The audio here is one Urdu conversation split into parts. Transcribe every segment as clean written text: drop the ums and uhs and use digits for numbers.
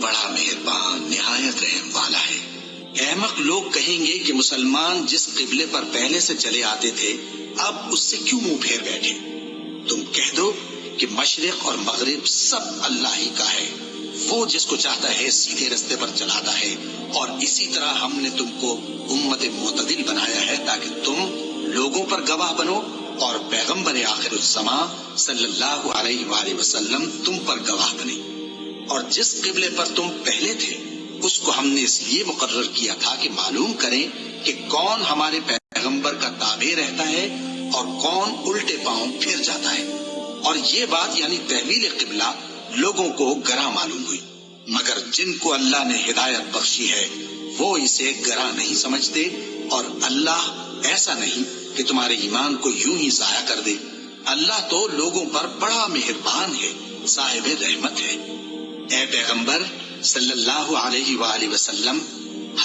بڑا مہربان نہایت رحم والا ہے۔ احمق لوگ کہیں گے کہ مسلمان جس قبلے پر پہلے سے چلے آتے تھے اب اس سے کیوں منہ پھیر بیٹھے؟ تم کہہ دو کہ مشرق اور مغرب سب اللہ ہی کا ہے، وہ جس کو چاہتا ہے سیدھے رستے پر چلاتا ہے، اور اسی طرح ہم نے تم کو امت معتدل بنایا ہے تاکہ تم لوگوں پر گواہ بنو اور پیغمبر آخر الزمان صلی اللہ علیہ وآلہ وسلم تم پر گواہ بنے۔ اور جس قبلے پر تم پہلے تھے اس کو ہم نے اس لیے مقرر کیا تھا کہ معلوم کریں کہ کون ہمارے پیغمبر کا تابع رہتا ہے اور کون الٹے پاؤں پھر جاتا ہے۔ اور یہ بات یعنی تحویل قبلہ لوگوں کو گراں معلوم ہوئی، مگر جن کو اللہ نے ہدایت بخشی ہے وہ اسے گراں نہیں سمجھتے، اور اللہ ایسا نہیں کہ تمہارے ایمان کو یوں ہی ضائع کر دے۔ اللہ تو لوگوں پر بڑا مہربان ہے، صاحب رحمت ہے۔ اے پیغمبر صلی اللہ علیہ وآلہ وسلم،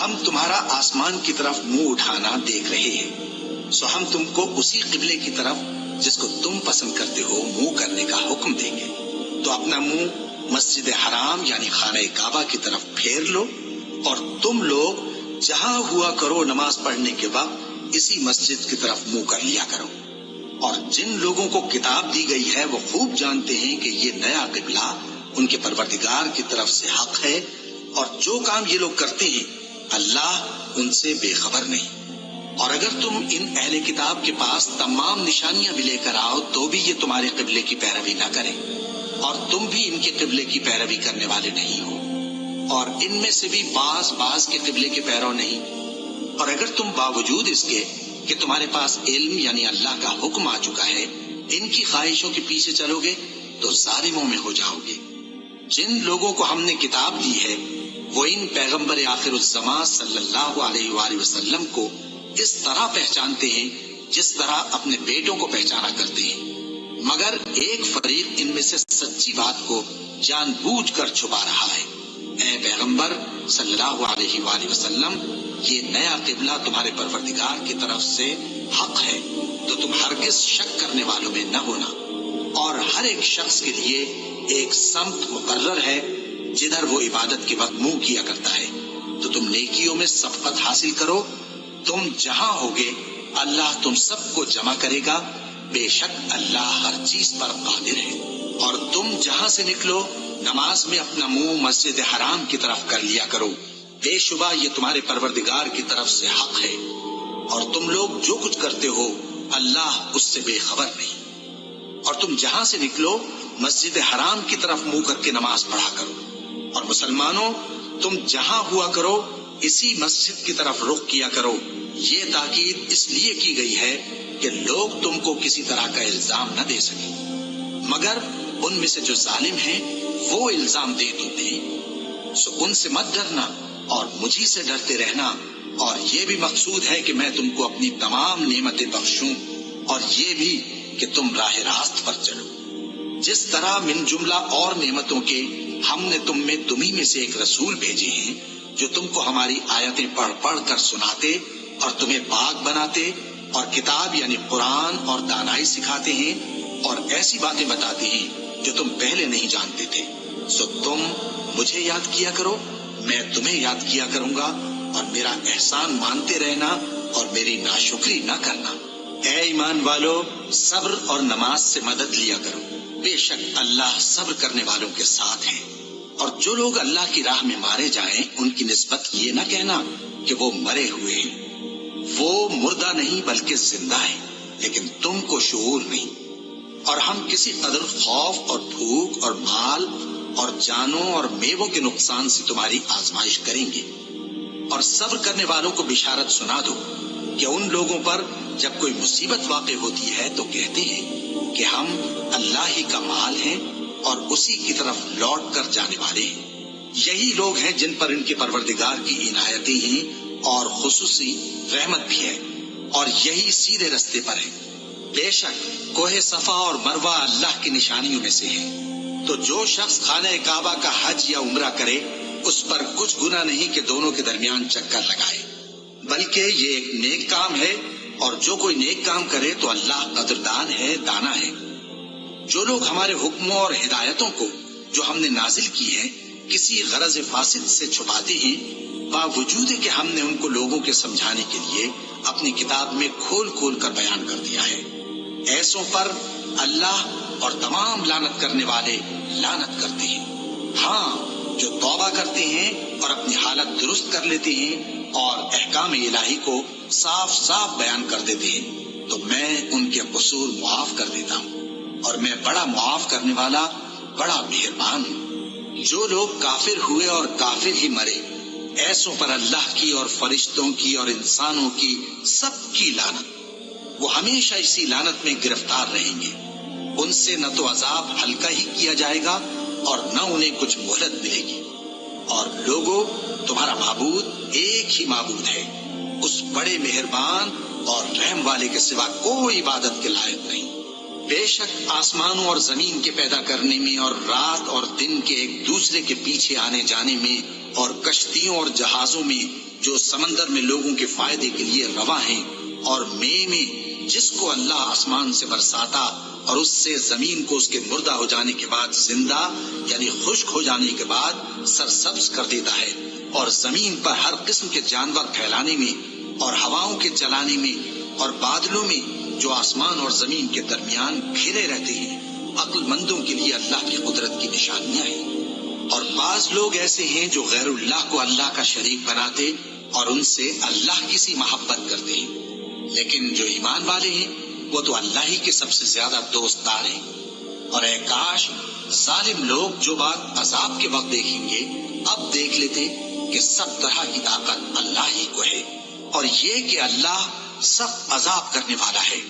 ہم تمہارا آسمان کی طرف منہ اٹھانا دیکھ رہے ہیں، سو ہم تم کو اسی قبلے کی طرف جس کو تم پسند کرتے ہو منہ کرنے کا حکم دیں گے۔ تو اپنا منہ مسجد حرام یعنی خانہ کعبہ کی طرف پھیر لو، اور تم لوگ جہاں ہوا کرو نماز پڑھنے کے وقت اسی مسجد کی طرف منہ کر لیا کرو۔ اور جن لوگوں کو کتاب دی گئی ہے وہ خوب جانتے ہیں کہ یہ نیا قبلہ ان کے پروردگار کی طرف سے حق ہے، اور جو کام یہ لوگ کرتے ہیں اللہ ان سے بے خبر نہیں۔ اور اگر تم ان اہل کتاب کے پاس تمام نشانیاں بھی لے کر آؤ تو بھی یہ تمہارے قبلے کی پیروی نہ کریں، اور تم بھی ان کے قبلے کی پیروی کرنے والے نہیں ہو، اور ان میں سے بھی بعض کے قبلے کے پیرو نہیں۔ اور اگر تم باوجود اس کے کہ تمہارے پاس علم یعنی اللہ کا حکم آ چکا ہے ان کی خواہشوں کے پیچھے چلو گے تو ظالموں میں ہو جاؤ گے۔ جن لوگوں کو ہم نے کتاب دی ہے وہ ان پیغمبر آخر الزمان صلی اللہ علیہ وآلہ وسلم کو اس طرح پہچانتے ہیں جس طرح اپنے بیٹوں کو پہچانا کرتے ہیں، مگر ایک فریق ان میں سے سچی بات کو جان بوجھ کر چھپا رہا ہے۔ اے پیغمبر صلی اللہ علیہ وآلہ وسلم، یہ نیا قبلہ تمہارے پروردگار کی طرف سے حق ہے، تو تم ہرگز شک کرنے والوں میں نہ ہونا۔ اور ہر ایک شخص کے لیے ایک سمت مقرر ہے جدھر وہ عبادت کے وقت منہ کیا کرتا ہے، تو تم نیکیوں میں سبقت حاصل کرو۔ تم جہاں ہوگے اللہ تم سب کو جمع کرے گا، بے شک اللہ ہر چیز پر قادر ہے۔ اور تم جہاں سے نکلو نماز میں اپنا منہ مسجد حرام کی طرف کر لیا کرو، بے شبہ یہ تمہارے پروردگار کی طرف سے حق ہے، اور تم لوگ جو کچھ کرتے ہو اللہ اس سے بے خبر نہیں۔ اور تم جہاں سے نکلو مسجد حرام کی طرف منہ کر کے نماز پڑھا کرو، اور مسلمانوں تم جہاں ہوا کرو اسی مسجد کی طرف رخ کیا کرو۔ یہ تاکید اس لیے کی گئی ہے کہ لوگ تم کو کسی طرح کا الزام نہ دے سکیں، مگر ان میں سے جو ظالم ہیں وہ الزام دے تو دیں، سو ان سے مت ڈرنا اور مجھی سے ڈرتے رہنا۔ اور یہ بھی مقصود ہے کہ میں تم کو اپنی تمام نعمتیں بخشوں، اور یہ بھی کہ تم راہ راست پر چلو۔ جس طرح من جملہ اور نعمتوں کے ہم نے تمہیں میں سے ایک رسول بھیجے ہیں جو تم کو ہماری آیتیں پڑھ پڑھ کر سناتے اور تمہیں پاک بناتے، اور کتاب یعنی قرآن اور دانائی سکھاتے ہیں، اور ایسی باتیں بتاتے ہیں جو تم پہلے نہیں جانتے تھے۔ سو تم مجھے یاد کیا کرو، میں تمہیں یاد کیا کروں گا، اور میرا احسان مانتے رہنا اور میری ناشکری نہ کرنا۔ اے ایمان والو، صبر اور نماز سے مدد لیا کرو، بے شک اللہ صبر کرنے والوں کے ساتھ ہے۔ اور جو لوگ اللہ کی راہ میں مارے جائیں ان کی نسبت یہ نہ کہنا کہ وہ مرے ہوئے ہیں، وہ مردہ نہیں بلکہ زندہ ہیں، لیکن تم کو شعور نہیں۔ اور ہم کسی قدر خوف اور بھوک اور مال اور جانوں اور میووں کے نقصان سے تمہاری آزمائش کریں گے، اور صبر کرنے والوں کو بشارت سنا دو کہ ان لوگوں پر جب کوئی مصیبت واقع ہوتی ہے تو کہتے ہیں کہ ہم اللہ ہی کا مال ہیں اور اسی کی طرف لوٹ کر جانے والے ہیں۔ یہی لوگ ہیں جن پر ان کے پروردگار کی عنایتیں ہیں اور خصوصی رحمت بھی ہے، اور یہی سیدھے رستے پر ہے۔ بے شک کوہ صفا اور مروہ اللہ کی نشانیوں میں سے ہے، تو جو شخص خانہ کعبہ کا حج یا عمرہ کرے اس پر کچھ گناہ نہیں کہ دونوں کے درمیان چکر لگائے، بلکہ یہ ایک نیک کام ہے، اور جو کوئی نیک کام کرے تو اللہ قدردان ہے، دانا ہے۔ جو لوگ ہمارے حکموں اور ہدایتوں کو جو ہم نے نازل کی ہیں کسی غرض فاسد سے چھپاتے ہیں، باوجود کہ ہم نے ان کو لوگوں کے سمجھانے کے لیے اپنی کتاب میں کھول کھول کر بیان کر دیا ہے۔ ایسوں پر اللہ اور تمام لعنت کرنے والے لعنت کرتے ہیں۔ ہاں، جو توبہ کرتے ہیں اور اپنی حالت درست کر لیتے ہیں اور احکام الہی کو صاف صاف بیان کر دیتے ہیں تو میں ان کے قصور معاف کر دیتا ہوں، اور میں بڑا معاف کرنے والا، بڑا مہربان ہوں۔ جو لوگ کافر ہوئے اور کافر ہی مرے، ایسوں پر اللہ کی اور فرشتوں کی اور انسانوں کی سب کی لعنت، وہ ہمیشہ اسی لعنت میں گرفتار رہیں گے۔ ان سے نہ تو عذاب ہلکا ہی کیا جائے گا اور نہ انہیں کچھ مہلت ملے گی۔ اور لوگوں، تمہارا معبود ایک ہی معبود ہے، اس بڑے مہربان اور رحم والے کے سوا کوئی عبادت کے لائق نہیں۔ بے شک آسمانوں اور زمین کے پیدا کرنے میں اور رات اور دن کے ایک دوسرے کے پیچھے آنے جانے میں اور کشتیوں اور جہازوں میں جو سمندر میں لوگوں کے فائدے کے لیے رواں ہیں، اور میں جس کو اللہ آسمان سے برساتا اور اس سے زمین کو اس کے مردہ ہو جانے کے بعد زندہ یعنی خشک ہو جانے کے بعد سرسبز کر دیتا ہے، اور زمین پر ہر قسم کے جانور پھیلانے میں اور ہواؤں کے چلانے میں اور بادلوں میں جو آسمان اور زمین کے درمیان گھرے رہتے ہیں، عقل مندوں کے لیے اللہ کی قدرت کی نشانیاں ہیں۔ اور بعض لوگ ایسے ہیں جو غیر اللہ کو اللہ کا شریک بناتے اور ان سے اللہ کی سی محبت کرتے ہیں، لیکن جو ایمان والے ہیں وہ تو اللہ ہی کے سب سے زیادہ دوست دار ہیں۔ اور اے کاش ظالم لوگ جو بات عذاب کے وقت دیکھیں گے اب دیکھ لیتے کہ سب طرح کی طاقت اللہ ہی کو ہے، اور یہ کہ اللہ سخت عذاب کرنے والا ہے۔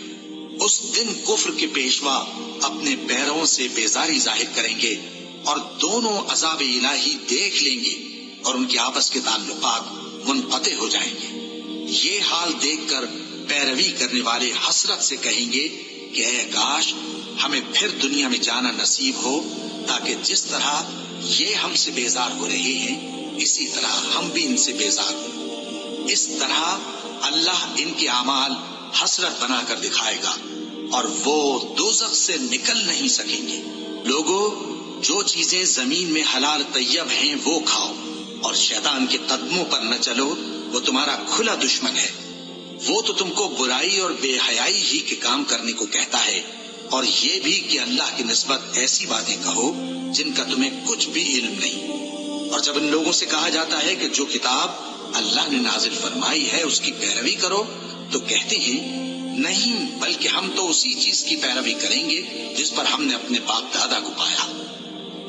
اس دن کفر کے پیشوا اپنے پیروں سے بیزاری ظاہر کریں گے اور دونوں عذاب الہی دیکھ لیں گے اور ان کے آپس کے تعلقات منقطع ہو جائیں گے۔ یہ حال دیکھ کر پیروی کرنے والے حسرت سے کہیں گے کہ اے کاش ہمیں پھر دنیا میں جانا نصیب ہو، تاکہ جس طرح یہ ہم سے بیزار ہو رہے ہیں اسی طرح ہم بھی ان سے بیزار ہوں۔ اس طرح اللہ ان کے اعمال حسرت بنا کر دکھائے گا اور وہ دوزخ سے نکل نہیں سکیں گے۔ لوگوں، جو چیزیں زمین میں حلال طیب ہیں وہ کھاؤ، اور شیطان کے قدموں پر نہ چلو، وہ تمہارا کھلا دشمن ہے۔ وہ تو تم کو برائی اور بے حیائی ہی کے کام کرنے کو کہتا ہے، اور یہ بھی کہ اللہ کی نسبت ایسی باتیں کہو جن کا تمہیں کچھ بھی علم نہیں۔ اور جب ان لوگوں سے کہا جاتا ہے کہ جو کتاب اللہ نے نازل فرمائی ہے اس کی پیروی کرو، تو کہتے ہیں نہیں، بلکہ ہم تو اسی چیز کی پیروی کریں گے جس پر ہم نے اپنے باپ دادا کو پایا۔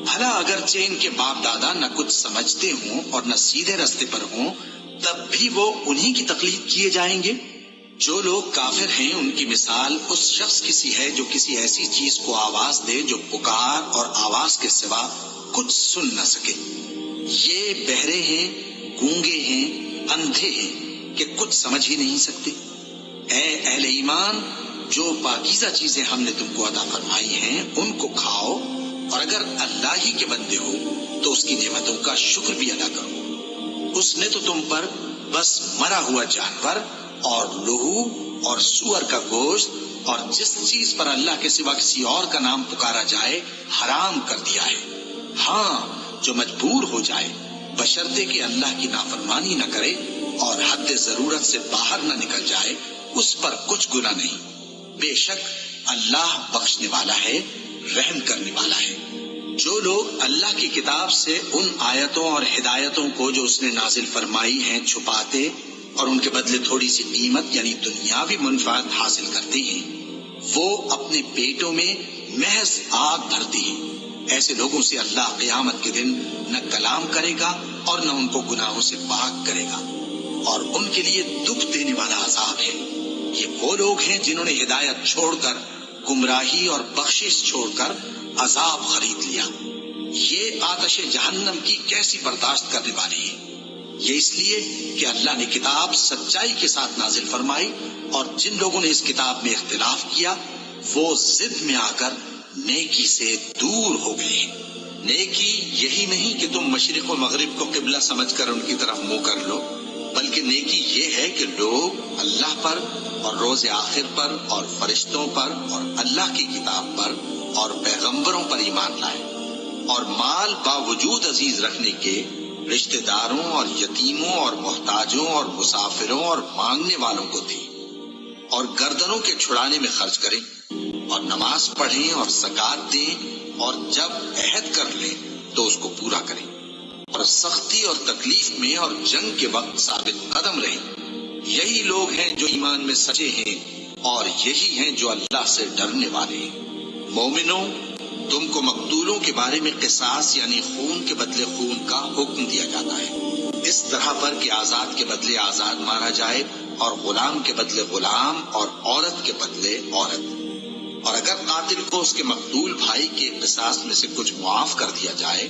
بھلا اگرچہ ان کے باپ دادا نہ کچھ سمجھتے ہوں اور نہ سیدھے رستے پر ہوں، تب بھی وہ انہی کی تقلید کیے جائیں گے۔ جو لوگ کافر ہیں ان کی مثال اس شخص کی سی ہے جو کسی ایسی چیز کو آواز دے جو پکار اور آواز کے سوا کچھ سن نہ سکے۔ یہ بہرے ہیں، گونگے ہیں، اندھے ہیں کہ کچھ سمجھ ہی نہیں سکتے۔ اے اہل ایمان، جو پاکیزہ چیزیں ہم نے تم کو عطا فرمائی ہیں ان کو کھاؤ، اور اگر اللہ ہی کے بندے ہو تو اس کی نعمتوں کا شکر بھی ادا کرو۔ اس نے تو تم پر بس مرا ہوا جانور اور لہو اور سور کا گوشت اور جس چیز پر اللہ کے سوا کسی اور کا نام پکارا جائے حرام کر دیا ہے۔ ہاں، جو مجبور ہو جائے بشرطے کہ اللہ کی نافرمانی نہ کرے اور حد ضرورت سے باہر نہ نکل جائے، اس پر کچھ گناہ نہیں۔ بے شک اللہ بخشنے والا ہے، رحم کرنے والا ہے۔ جو لوگ اللہ کی کتاب سے ان آیتوں اور ہدایتوں کو جو اس نے نازل فرمائی ہیں چھپاتے اور ان کے بدلے تھوڑی سی قیمت یعنی دنیاوی منفعت حاصل کرتے ہیں، وہ اپنے پیٹوں میں محض آگ بھرتے ہیں۔ ایسے لوگوں سے اللہ قیامت کے دن نہ کلام کرے گا اور نہ ان کو گناہوں سے پاک کرے گا، اور ان کے لیے دکھ دینے والا عذاب ہے۔ یہ وہ لوگ ہیں جنہوں نے ہدایت چھوڑ کر گمراہی اور بخشش چھوڑ کر عذاب خرید لیا۔ یہ آتش جہنم کی کیسی برداشت کرنے والی ہے۔ یہ اس لیے کہ اللہ نے کتاب سچائی کے ساتھ نازل فرمائی، اور جن لوگوں نے اس کتاب میں اختلاف کیا وہ ضد میں آ کر نیکی سے دور ہو گئے ہیں۔ نیکی یہی نہیں کہ تم مشرق و مغرب کو قبلہ سمجھ کر ان کی طرف منہ کر لو، بلکہ نیکی یہ ہے کہ لوگ اللہ پر اور روز آخر پر اور فرشتوں پر اور اللہ کی کتاب پر اور پیغمبروں پر ایمان لائیں، اور مال باوجود عزیز رکھنے کے رشتہ داروں اور یتیموں اور محتاجوں اور مسافروں اور مانگنے والوں کو دیں، اور گردنوں کے چھڑانے میں خرچ کریں، اور نماز پڑھیں اور زکوٰۃ دیں، اور جب عہد کر لیں تو اس کو پورا کریں، اور سختی اور تکلیف میں اور جنگ کے وقت ثابت قدم رہیں۔ یہی لوگ ہیں جو ایمان میں سچے ہیں، اور یہی ہیں جو اللہ سے ڈرنے والے ہیں۔ مومنوں، تم کو مقتولوں کے بارے میں قصاص یعنی خون کے بدلے خون کا حکم دیا جاتا ہے، اس طرح پر کہ آزاد کے بدلے آزاد مارا جائے، اور غلام کے بدلے غلام، اور عورت کے بدلے عورت۔ اور اگر قاتل کو اس کے مقتول بھائی کے قصاص میں سے کچھ معاف کر دیا جائے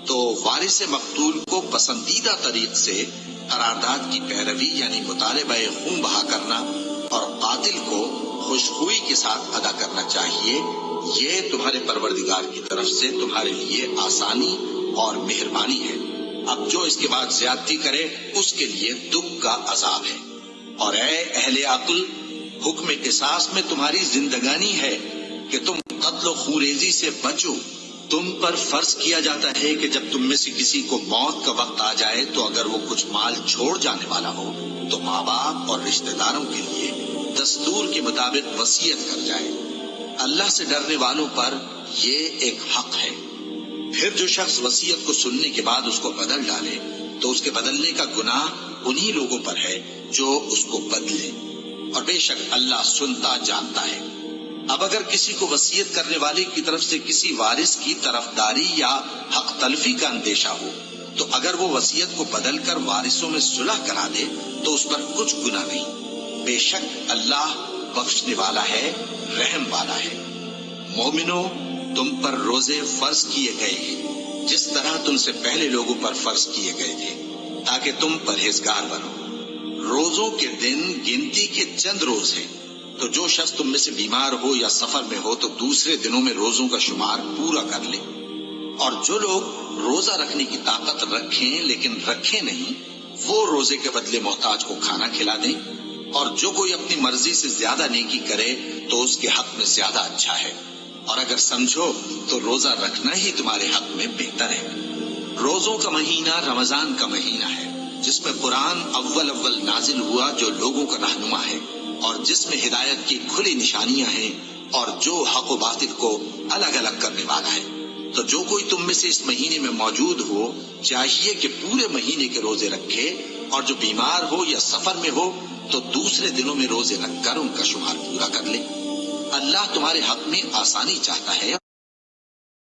تو وارث مقتول کو پسندیدہ طریق سے قرارداد کی پیروی یعنی مطالبہ خون بہا کرنا اور قاتل کو خوشخوئی کے ساتھ ادا کرنا چاہیے۔ یہ تمہارے پروردگار کی طرف سے تمہارے لیے آسانی اور مہربانی ہے۔ اب جو اس کے بعد زیادتی کرے اس کے لیے دکھ کا عذاب ہے۔ اور اے اہل عقل، حکم قصاص میں تمہاری زندگانی ہے کہ تم قتل و خونریزی سے بچو۔ تم پر فرض کیا جاتا ہے کہ جب تم میں سے کسی کو موت کا وقت آ جائے تو اگر وہ کچھ مال چھوڑ جانے والا ہو تو ماں باپ اور رشتہ داروں کے لیے دستور کے مطابق وصیت کر جائے۔ اللہ سے ڈرنے والوں پر یہ ایک حق ہے۔ پھر جو شخص وصیت کو سننے کے بعد اس کو بدل ڈالے تو اس کے بدلنے کا گناہ انہی لوگوں پر ہے جو اس کو بدلے، اور بے شک اللہ سنتا جانتا ہے۔ اب اگر کسی کو وصیت کرنے والے کی طرف سے کسی وارث کی طرفداری یا حق تلفی کا اندیشہ ہو تو اگر وہ وصیت کو بدل کر وارثوں میں صلح کرا دے تو اس پر کچھ گناہ نہیں، بے شک اللہ بخشنے والا ہے، رحم والا ہے۔ مومنوں، تم پر روزے فرض کیے گئے ہیں جس طرح تم سے پہلے لوگوں پر فرض کیے گئے تھے تاکہ تم پرہیزگار بنو۔ روزوں کے دن گنتی کے چند روز ہیں، تو جو شخص تم میں سے بیمار ہو یا سفر میں ہو تو دوسرے دنوں میں روزوں کا شمار پورا کر لے۔ اور جو لوگ روزہ رکھنے کی طاقت رکھیں لیکن رکھے نہیں، وہ روزے کے بدلے محتاج کو کھانا کھلا دیں، اور جو کوئی اپنی مرضی سے زیادہ نیکی کرے تو اس کے حق میں زیادہ اچھا ہے، اور اگر سمجھو تو روزہ رکھنا ہی تمہارے حق میں بہتر ہے۔ روزوں کا مہینہ رمضان کا مہینہ ہے جس میں قرآن اول نازل ہوا، جو لوگوں کا رہنما ہے اور جس میں ہدایت کی کھلی نشانیاں ہیں اور جو حق و باطل کو الگ الگ کرنے والا ہے۔ تو جو کوئی تم میں سے اس مہینے میں موجود ہو چاہیے کہ پورے مہینے کے روزے رکھے، اور جو بیمار ہو یا سفر میں ہو تو دوسرے دنوں میں روزے رکھ کر ان کا شمار پورا کر لے۔ اللہ تمہارے حق میں آسانی چاہتا ہے